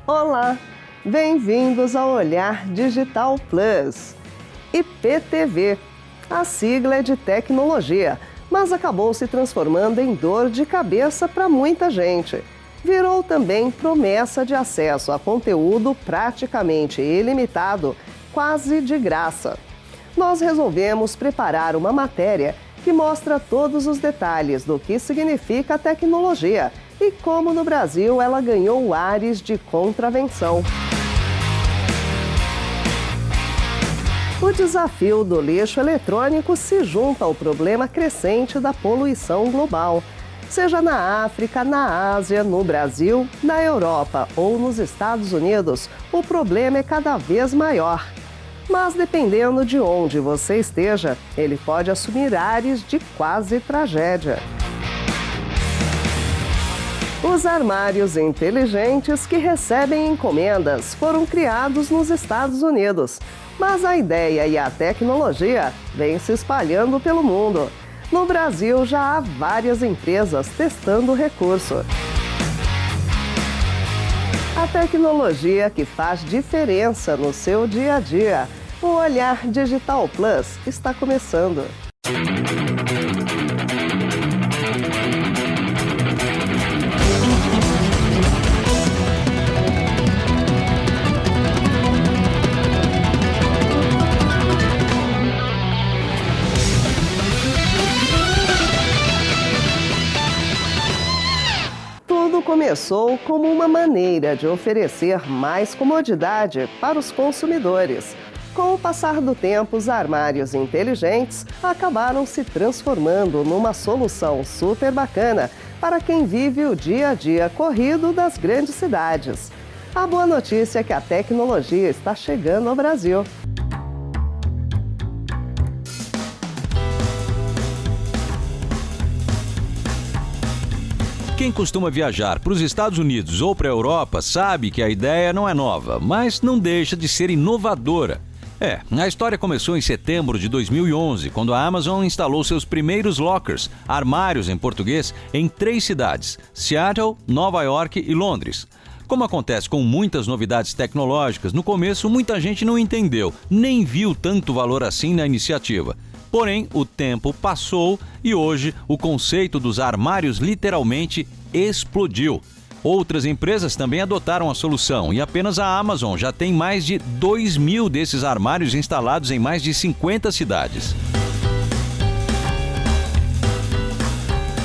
Olá, bem-vindos ao Olhar Digital Plus. IPTV, a sigla é de tecnologia, mas acabou se transformando em dor de cabeça para muita gente. Virou também promessa de acesso a conteúdo praticamente ilimitado, quase de graça. Nós resolvemos preparar uma matéria que mostra todos os detalhes do que significa a tecnologia e como no Brasil ela ganhou ares de contravenção. O desafio do lixo eletrônico se junta ao problema crescente da poluição global. Seja na África, na Ásia, no Brasil, na Europa ou nos Estados Unidos, o problema é cada vez maior. Mas dependendo de onde você esteja, ele pode assumir ares de quase tragédia. Os armários inteligentes que recebem encomendas foram criados nos Estados Unidos, mas a ideia e a tecnologia vêm se espalhando pelo mundo. No Brasil já há várias empresas testando o recurso. A tecnologia que faz diferença no seu dia a dia. O Olhar Digital Plus está começando. Tudo começou como uma maneira de oferecer mais comodidade para os consumidores. Com o passar do tempo, os armários inteligentes acabaram se transformando numa solução super bacana para quem vive o dia a dia corrido das grandes cidades. A boa notícia é que a tecnologia está chegando ao Brasil. Quem costuma viajar para os Estados Unidos ou para a Europa sabe que a ideia não é nova, mas não deixa de ser inovadora. A história começou em setembro de 2011, quando a Amazon instalou seus primeiros lockers, armários em português, em 3 cidades, Seattle, Nova York e Londres. Como acontece com muitas novidades tecnológicas, no começo muita gente não entendeu, nem viu tanto valor assim na iniciativa. Porém, o tempo passou e hoje o conceito dos armários literalmente explodiu. Outras empresas também adotaram a solução e apenas a Amazon já tem mais de 2.000 desses armários instalados em mais de 50 cidades.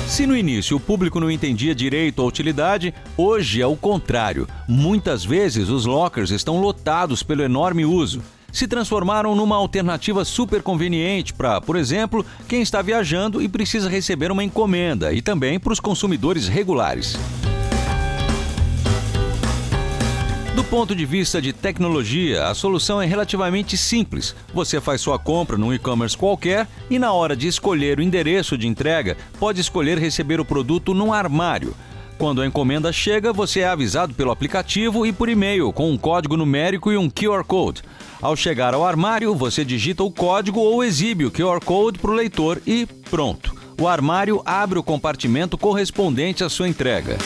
Se no início o público não entendia direito a utilidade, hoje é o contrário. Muitas vezes os lockers estão lotados pelo enorme uso. Se transformaram numa alternativa super conveniente para, por exemplo, quem está viajando e precisa receber uma encomenda e também para os consumidores regulares. Do ponto de vista de tecnologia, a solução é relativamente simples. Você faz sua compra num e-commerce qualquer e na hora de escolher o endereço de entrega, pode escolher receber o produto num armário. Quando a encomenda chega, você é avisado pelo aplicativo e por e-mail, com um código numérico e um QR Code. Ao chegar ao armário, você digita o código ou exibe o QR Code para o leitor e pronto. O armário abre o compartimento correspondente à sua entrega.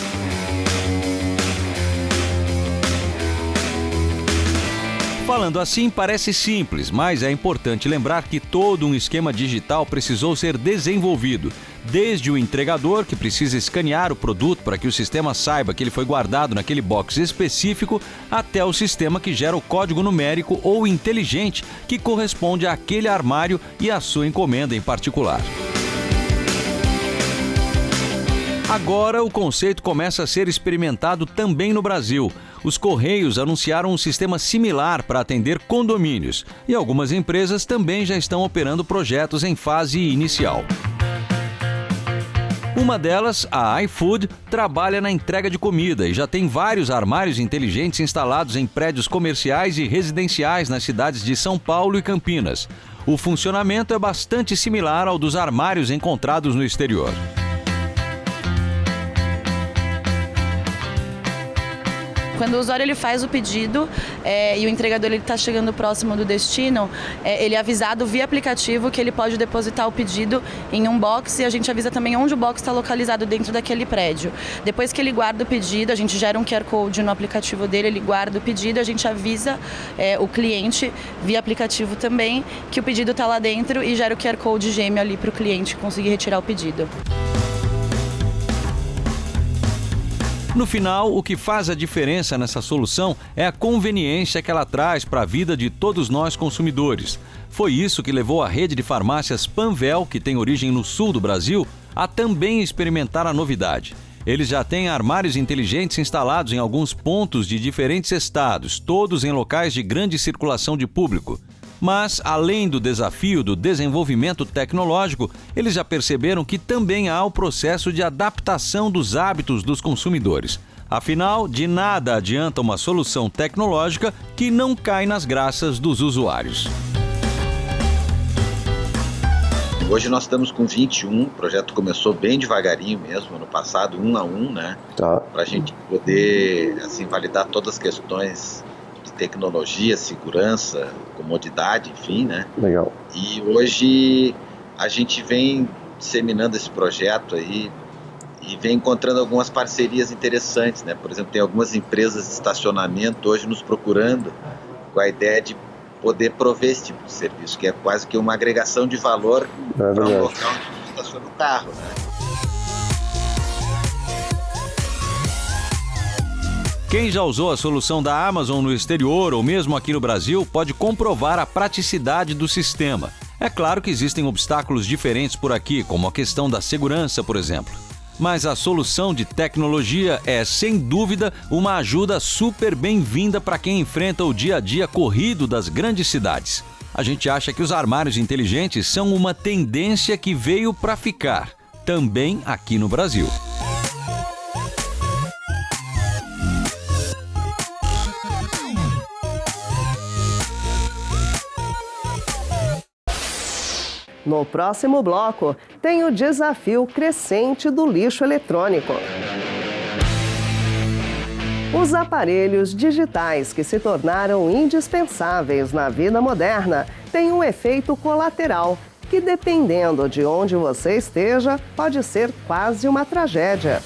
Falando assim, parece simples, mas é importante lembrar que todo um esquema digital precisou ser desenvolvido. Desde o entregador, que precisa escanear o produto para que o sistema saiba que ele foi guardado naquele box específico, até o sistema que gera o código numérico ou inteligente que corresponde àquele armário e à sua encomenda em particular. Agora, o conceito começa a ser experimentado também no Brasil. Os Correios anunciaram um sistema similar para atender condomínios e algumas empresas também já estão operando projetos em fase inicial. Uma delas, a iFood, trabalha na entrega de comida e já tem vários armários inteligentes instalados em prédios comerciais e residenciais nas cidades de São Paulo e Campinas. O funcionamento é bastante similar ao dos armários encontrados no exterior. Quando o usuário ele faz o pedido e o entregador está chegando próximo do destino, ele é avisado via aplicativo que ele pode depositar o pedido em um box e a gente avisa também onde o box está localizado dentro daquele prédio. Depois que ele guarda o pedido, a gente gera um QR Code no aplicativo dele, ele guarda o pedido, a gente avisa o cliente via aplicativo também que o pedido está lá dentro e gera o QR Code gêmeo ali para o cliente conseguir retirar o pedido. No final, o que faz a diferença nessa solução é a conveniência que ela traz para a vida de todos nós consumidores. Foi isso que levou a rede de farmácias Panvel, que tem origem no sul do Brasil, a também experimentar a novidade. Eles já têm armários inteligentes instalados em alguns pontos de diferentes estados, todos em locais de grande circulação de público. Mas, além do desafio do desenvolvimento tecnológico, eles já perceberam que também há o processo de adaptação dos hábitos dos consumidores. Afinal, de nada adianta uma solução tecnológica que não cai nas graças dos usuários. Hoje nós estamos com 21, o projeto começou bem devagarinho mesmo, ano passado, 1 a 1, né? Tá. Para a gente poder validar todas as questões de tecnologia, segurança, comodidade, enfim, né? Legal. E hoje a gente vem disseminando esse projeto aí e vem encontrando algumas parcerias interessantes, né? Por exemplo, tem algumas empresas de estacionamento hoje nos procurando com a ideia de poder prover esse tipo de serviço, que é quase que uma agregação de valor para um local onde estaciona o carro, né? Quem já usou a solução da Amazon no exterior ou mesmo aqui no Brasil pode comprovar a praticidade do sistema. É claro que existem obstáculos diferentes por aqui, como a questão da segurança, por exemplo. Mas a solução de tecnologia é, sem dúvida, uma ajuda super bem-vinda para quem enfrenta o dia a dia corrido das grandes cidades. A gente acha que os armários inteligentes são uma tendência que veio para ficar, também aqui no Brasil. No próximo bloco, tem o desafio crescente do lixo eletrônico. Os aparelhos digitais que se tornaram indispensáveis na vida moderna têm um efeito colateral que, dependendo de onde você esteja, pode ser quase uma tragédia.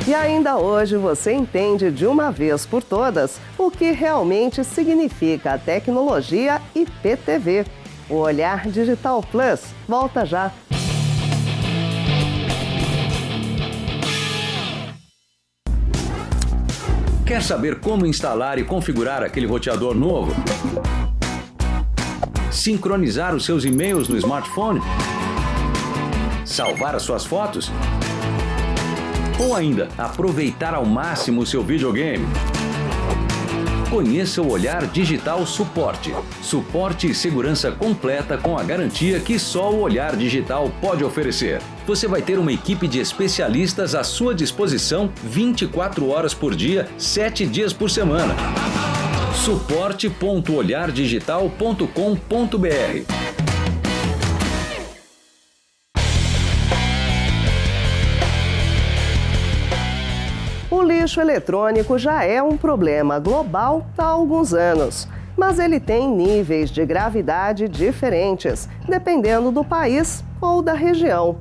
E ainda hoje você entende de uma vez por todas o que realmente significa a tecnologia IPTV. O Olhar Digital Plus volta já. Quer saber como instalar e configurar aquele roteador novo? Sincronizar os seus e-mails no smartphone? Salvar as suas fotos? Ou ainda, aproveitar ao máximo o seu videogame? Conheça o Olhar Digital Suporte. Suporte e segurança completa com a garantia que só o Olhar Digital pode oferecer. Você vai ter uma equipe de especialistas à sua disposição 24 horas por dia, 7 dias por semana. suporte.olhardigital.com.br. O lixo eletrônico já é um problema global há alguns anos, mas ele tem níveis de gravidade diferentes, dependendo do país ou da região.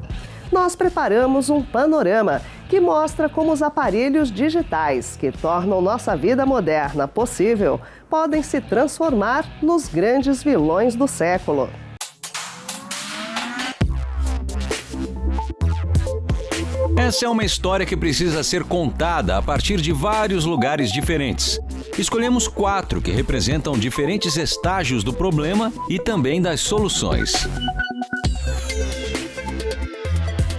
Nós preparamos um panorama que mostra como os aparelhos digitais, que tornam nossa vida moderna possível, podem se transformar nos grandes vilões do século. Essa é uma história que precisa ser contada a partir de vários lugares diferentes. Escolhemos 4 que representam diferentes estágios do problema e também das soluções.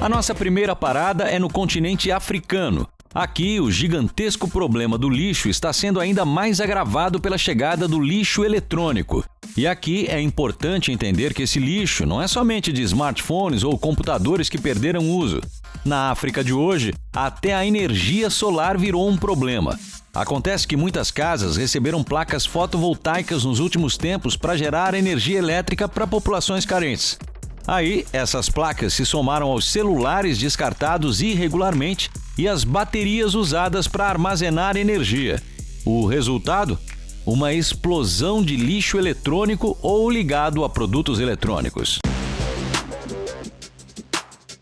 A nossa primeira parada é no continente africano. Aqui, o gigantesco problema do lixo está sendo ainda mais agravado pela chegada do lixo eletrônico. E aqui é importante entender que esse lixo não é somente de smartphones ou computadores que perderam uso. Na África de hoje, até a energia solar virou um problema. Acontece que muitas casas receberam placas fotovoltaicas nos últimos tempos para gerar energia elétrica para populações carentes. Aí, essas placas se somaram aos celulares descartados irregularmente e as baterias usadas para armazenar energia. O resultado? Uma explosão de lixo eletrônico ou ligado a produtos eletrônicos.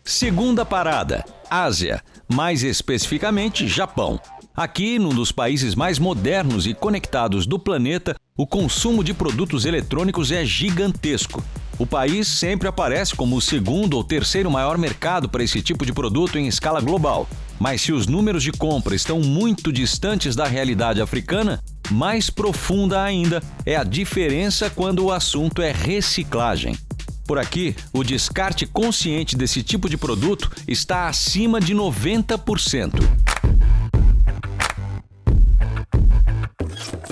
Segunda parada, Ásia, mais especificamente Japão. Aqui, num dos países mais modernos e conectados do planeta, o consumo de produtos eletrônicos é gigantesco. O país sempre aparece como o segundo ou terceiro maior mercado para esse tipo de produto em escala global. Mas se os números de compra estão muito distantes da realidade africana, mais profunda ainda é a diferença quando o assunto é reciclagem. Por aqui, o descarte consciente desse tipo de produto está acima de 90%.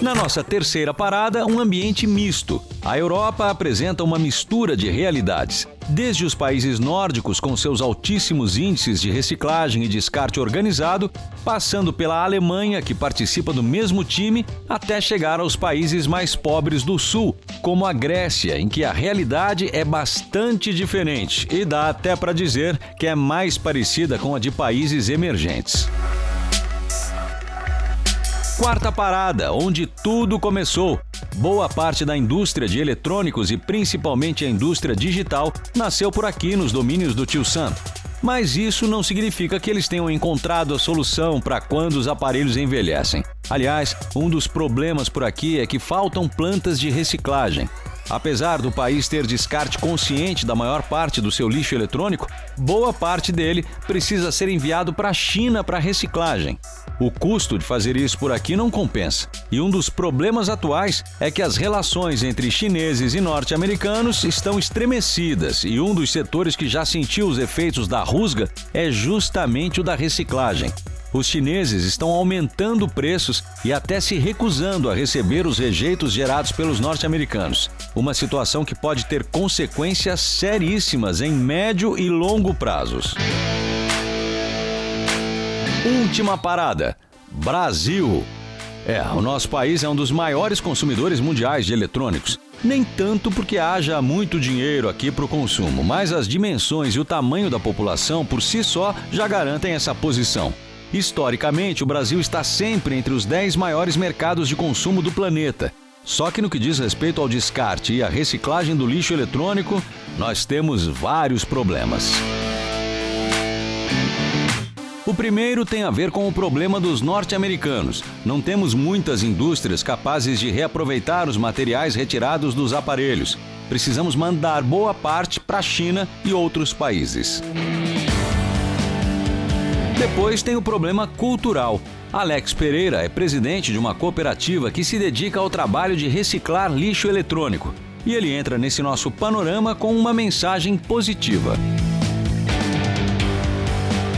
Na nossa terceira parada, um ambiente misto. A Europa apresenta uma mistura de realidades. Desde os países nórdicos com seus altíssimos índices de reciclagem e descarte organizado, passando pela Alemanha, que participa do mesmo time, até chegar aos países mais pobres do sul, como a Grécia, em que a realidade é bastante diferente e dá até para dizer que é mais parecida com a de países emergentes. Quarta parada, onde tudo começou. Boa parte da indústria de eletrônicos e principalmente a indústria digital nasceu por aqui nos domínios do Tio Sam. Mas isso não significa que eles tenham encontrado a solução para quando os aparelhos envelhecem. Aliás, um dos problemas por aqui é que faltam plantas de reciclagem. Apesar do país ter descarte consciente da maior parte do seu lixo eletrônico, boa parte dele precisa ser enviado para a China para reciclagem. O custo de fazer isso por aqui não compensa. E um dos problemas atuais é que as relações entre chineses e norte-americanos estão estremecidas e um dos setores que já sentiu os efeitos da rusga é justamente o da reciclagem. Os chineses estão aumentando preços e até se recusando a receber os rejeitos gerados pelos norte-americanos. Uma situação que pode ter consequências seríssimas em médio e longo prazos. Última parada, Brasil. O nosso país é um dos maiores consumidores mundiais de eletrônicos. Nem tanto porque haja muito dinheiro aqui para o consumo, mas as dimensões e o tamanho da população por si só já garantem essa posição. Historicamente, o Brasil está sempre entre os 10 maiores mercados de consumo do planeta. Só que no que diz respeito ao descarte e à reciclagem do lixo eletrônico, nós temos vários problemas. O primeiro tem a ver com o problema dos norte-americanos. Não temos muitas indústrias capazes de reaproveitar os materiais retirados dos aparelhos. Precisamos mandar boa parte para a China e outros países. Depois tem o problema cultural. Alex Pereira é presidente de uma cooperativa que se dedica ao trabalho de reciclar lixo eletrônico. E ele entra nesse nosso panorama com uma mensagem positiva.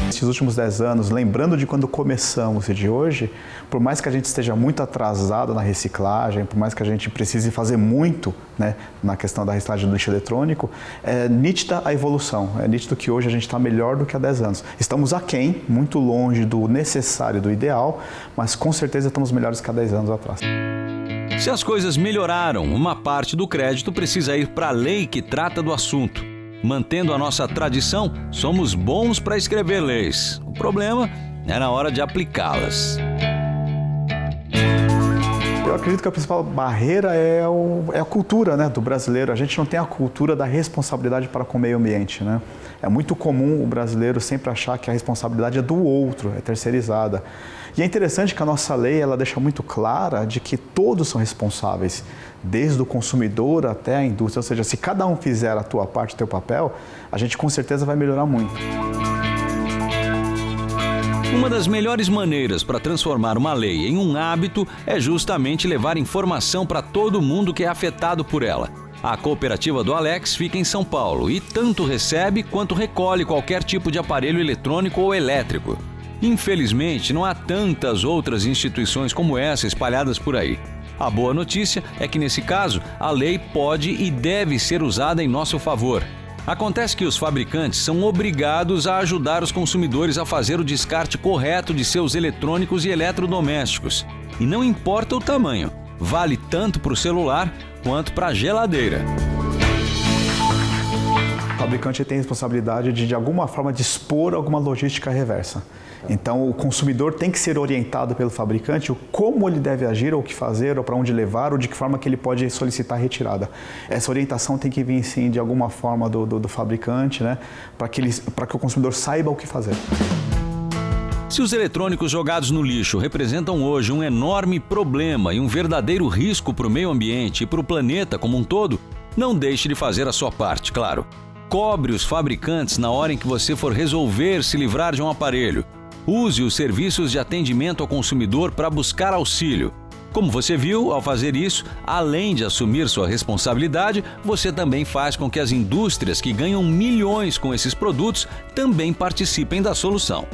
Esses últimos 10 anos, lembrando de quando começamos e de hoje, por mais que a gente esteja muito atrasado na reciclagem, por mais que a gente precise fazer muito, na questão da reciclagem do lixo eletrônico, é nítida a evolução. É nítido que hoje a gente está melhor do que há 10 anos. Estamos aquém, muito longe do necessário, do ideal, mas com certeza estamos melhores que há 10 anos atrás. Se as coisas melhoraram, uma parte do crédito precisa ir para a lei que trata do assunto. Mantendo a nossa tradição, somos bons para escrever leis. O problema é na hora de aplicá-las. Eu acredito que a principal barreira é a cultura do brasileiro. A gente não tem a cultura da responsabilidade para com o meio ambiente. É muito comum o brasileiro sempre achar que a responsabilidade é do outro, é terceirizada. E é interessante que a nossa lei ela deixa muito clara de que todos são responsáveis, desde o consumidor até a indústria. Ou seja, se cada um fizer a tua parte, o teu papel, a gente com certeza vai melhorar muito. Uma das melhores maneiras para transformar uma lei em um hábito é justamente levar informação para todo mundo que é afetado por ela. A cooperativa do Alex fica em São Paulo e tanto recebe quanto recolhe qualquer tipo de aparelho eletrônico ou elétrico. Infelizmente, não há tantas outras instituições como essa espalhadas por aí. A boa notícia é que, nesse caso, a lei pode e deve ser usada em nosso favor. Acontece que os fabricantes são obrigados a ajudar os consumidores a fazer o descarte correto de seus eletrônicos e eletrodomésticos. E não importa o tamanho, vale tanto para o celular quanto para a geladeira. A fabricante tem a responsabilidade de alguma forma, dispor alguma logística reversa. Então, o consumidor tem que ser orientado pelo fabricante como ele deve agir, ou o que fazer, ou para onde levar, ou de que forma que ele pode solicitar retirada. Essa orientação tem que vir, sim, de alguma forma do fabricante, né, para que o consumidor saiba o que fazer. Se os eletrônicos jogados no lixo representam hoje um enorme problema e um verdadeiro risco para o meio ambiente e para o planeta como um todo, não deixe de fazer a sua parte, claro. Cobre os fabricantes na hora em que você for resolver se livrar de um aparelho. Use os serviços de atendimento ao consumidor para buscar auxílio. Como você viu, ao fazer isso, além de assumir sua responsabilidade, você também faz com que as indústrias que ganham milhões com esses produtos também participem da solução.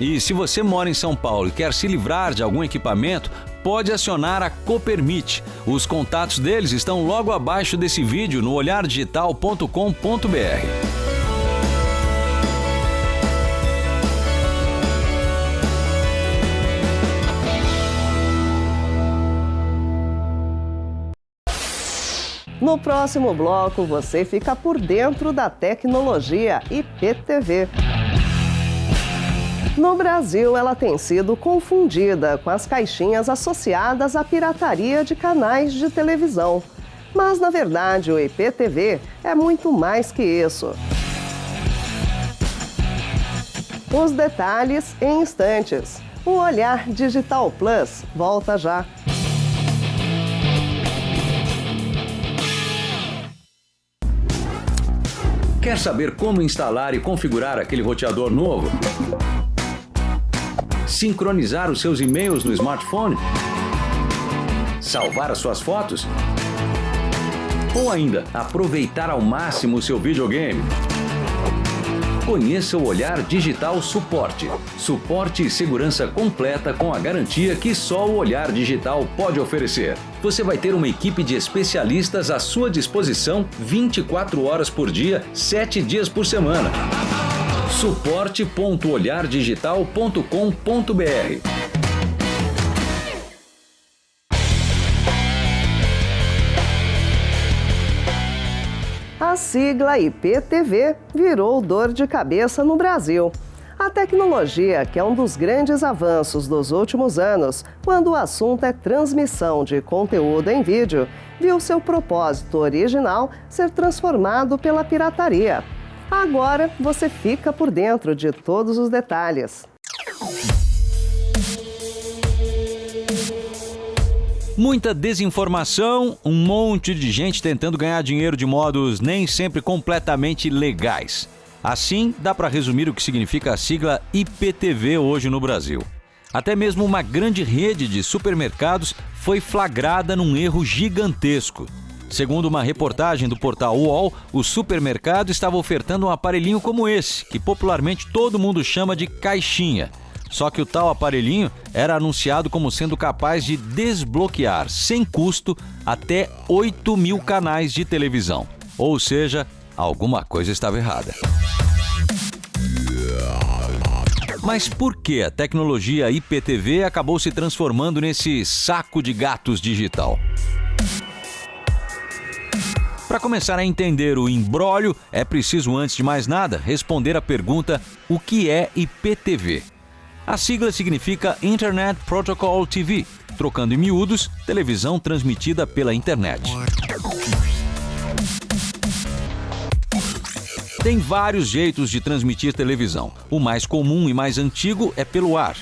E se você mora em São Paulo e quer se livrar de algum equipamento, pode acionar a Copermit. Os contatos deles estão logo abaixo desse vídeo no olhardigital.com.br. No próximo bloco, você fica por dentro da tecnologia IPTV. No Brasil, ela tem sido confundida com as caixinhas associadas à pirataria de canais de televisão. Mas, na verdade, o IPTV é muito mais que isso. Os detalhes em instantes. O Olhar Digital Plus volta já. Quer saber como instalar e configurar aquele roteador novo? Sincronizar os seus e-mails no smartphone? Salvar as suas fotos? Ou ainda, aproveitar ao máximo o seu videogame? Conheça o Olhar Digital Suporte. Suporte e segurança completa com a garantia que só o Olhar Digital pode oferecer. Você vai ter uma equipe de especialistas à sua disposição 24 horas por dia, 7 dias por semana. suporte.olhardigital.com.br. A sigla IPTV virou dor de cabeça no Brasil. A tecnologia, que é um dos grandes avanços dos últimos anos, quando o assunto é transmissão de conteúdo em vídeo, viu seu propósito original ser transformado pela pirataria. Agora você fica por dentro de todos os detalhes. Muita desinformação, um monte de gente tentando ganhar dinheiro de modos nem sempre completamente legais. Assim, dá para resumir o que significa a sigla IPTV hoje no Brasil. Até mesmo uma grande rede de supermercados foi flagrada num erro gigantesco. Segundo uma reportagem do portal UOL, o supermercado estava ofertando um aparelhinho como esse, que popularmente todo mundo chama de caixinha. Só que o tal aparelhinho era anunciado como sendo capaz de desbloquear, sem custo, até 8.000 canais de televisão. Ou seja, alguma coisa estava errada. Mas por que a tecnologia IPTV acabou se transformando nesse saco de gatos digital? Para começar a entender o imbróglio, é preciso, antes de mais nada, responder a pergunta: o que é IPTV? A sigla significa Internet Protocol TV, trocando em miúdos, televisão transmitida pela internet. Tem vários jeitos de transmitir televisão. O mais comum e mais antigo é pelo ar.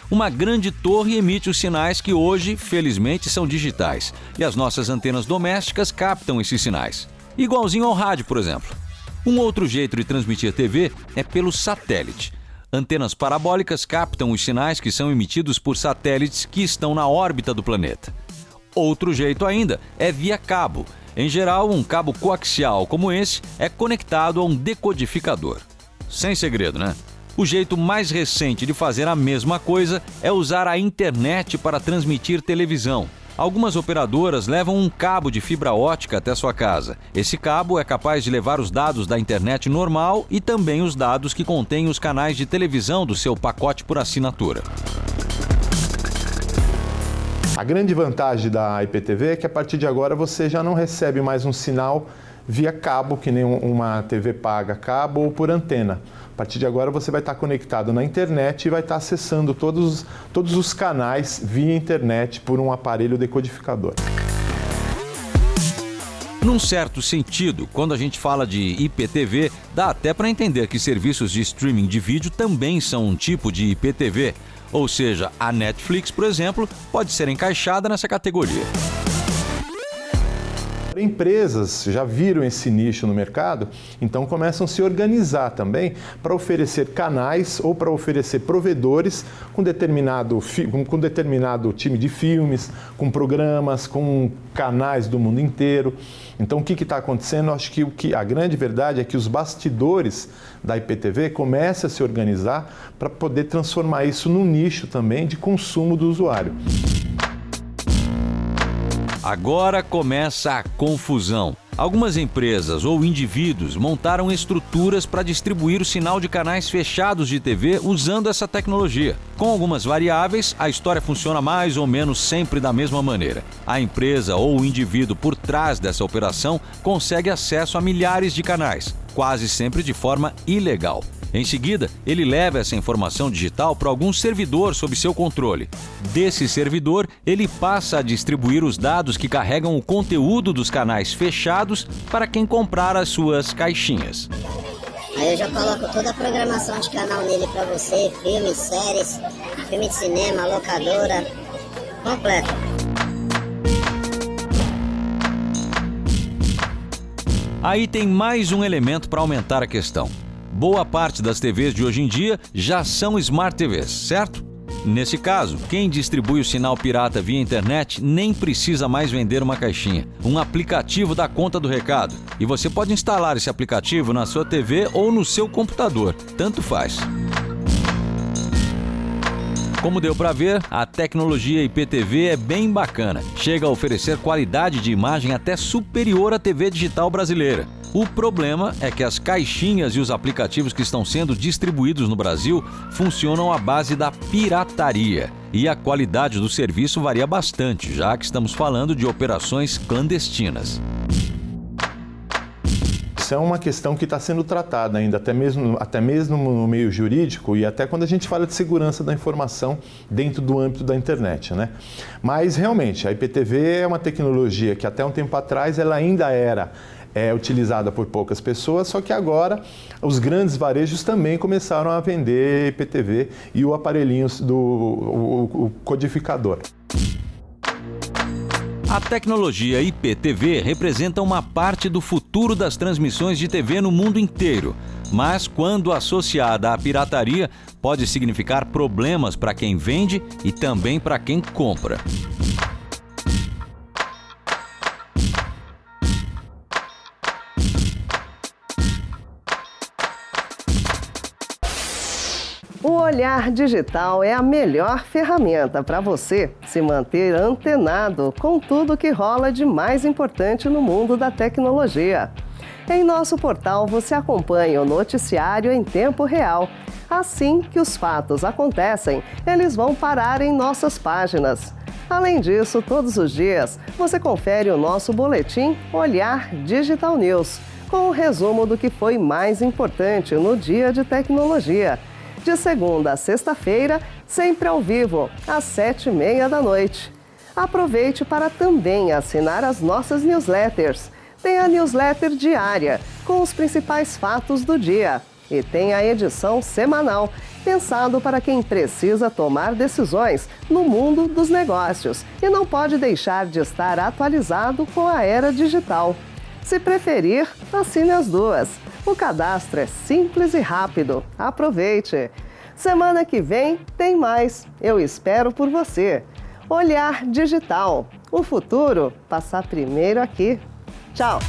Uma grande torre emite os sinais que hoje, felizmente, são digitais. E as nossas antenas domésticas captam esses sinais. Igualzinho ao rádio, por exemplo. Um outro jeito de transmitir TV é pelo satélite. Antenas parabólicas captam os sinais que são emitidos por satélites que estão na órbita do planeta. Outro jeito ainda é via cabo. Em geral, um cabo coaxial como esse é conectado a um decodificador. Sem segredo, né? O jeito mais recente de fazer a mesma coisa é usar a internet para transmitir televisão. Algumas operadoras levam um cabo de fibra ótica até sua casa. Esse cabo é capaz de levar os dados da internet normal e também os dados que contêm os canais de televisão do seu pacote por assinatura. A grande vantagem da IPTV é que a partir de agora você já não recebe mais um sinal via cabo, que nem uma TV paga cabo ou por antena. A partir de agora você vai estar conectado na internet e vai estar acessando todos os canais via internet por um aparelho decodificador. Num certo sentido, quando a gente fala de IPTV, dá até para entender que serviços de streaming de vídeo também são um tipo de IPTV. Ou seja, a Netflix, por exemplo, pode ser encaixada nessa categoria. Empresas já viram esse nicho no mercado, então começam a se organizar também para oferecer canais ou para oferecer provedores com determinado time de filmes, com programas, com canais do mundo inteiro. Então o que está acontecendo? Acho que a grande verdade é que os bastidores da IPTV começam a se organizar para poder transformar isso num nicho também de consumo do usuário. Agora começa a confusão. Algumas empresas ou indivíduos montaram estruturas para distribuir o sinal de canais fechados de TV usando essa tecnologia. Com algumas variáveis, a história funciona mais ou menos sempre da mesma maneira. A empresa ou o indivíduo por trás dessa operação consegue acesso a milhares de canais, quase sempre de forma ilegal. Em seguida, ele leva essa informação digital para algum servidor sob seu controle. Desse servidor, ele passa a distribuir os dados que carregam o conteúdo dos canais fechados para quem comprar as suas caixinhas. Aí eu já coloco toda a programação de canal nele para você, filmes, séries, filme de cinema, locadora, completo. Aí tem mais um elemento para aumentar a questão. Boa parte das TVs de hoje em dia já são Smart TVs, certo? Nesse caso, quem distribui o sinal pirata via internet nem precisa mais vender uma caixinha. Um aplicativo dá conta do recado. E você pode instalar esse aplicativo na sua TV ou no seu computador. Tanto faz. Como deu para ver, a tecnologia IPTV é bem bacana. Chega a oferecer qualidade de imagem até superior à TV digital brasileira. O problema é que as caixinhas e os aplicativos que estão sendo distribuídos no Brasil funcionam à base da pirataria. E a qualidade do serviço varia bastante, já que estamos falando de operações clandestinas. Isso é uma questão que está sendo tratada ainda, até mesmo no meio jurídico e até quando a gente fala de segurança da informação dentro do âmbito da internet, né? Mas realmente, a IPTV é uma tecnologia que até um tempo atrás ela ainda era utilizada por poucas pessoas, só que agora os grandes varejos também começaram a vender IPTV e o aparelhinho o codificador. A tecnologia IPTV representa uma parte do futuro das transmissões de TV no mundo inteiro, mas quando associada à pirataria, pode significar problemas para quem vende e também para quem compra. O Olhar Digital é a melhor ferramenta para você se manter antenado com tudo que rola de mais importante no mundo da tecnologia. Em nosso portal você acompanha o noticiário em tempo real. Assim que os fatos acontecem, eles vão parar em nossas páginas. Além disso, todos os dias você confere o nosso boletim Olhar Digital News, com o resumo do que foi mais importante no dia de tecnologia. De segunda a sexta-feira, sempre ao vivo, às 7h30 da noite. Aproveite para também assinar as nossas newsletters. Tem a newsletter diária, com os principais fatos do dia. E tem a edição semanal, pensado para quem precisa tomar decisões no mundo dos negócios e não pode deixar de estar atualizado com a era digital. Se preferir, assine as duas. O cadastro é simples e rápido. Aproveite! Semana que vem tem mais. Eu espero por você. Olhar Digital. O futuro passa primeiro aqui. Tchau!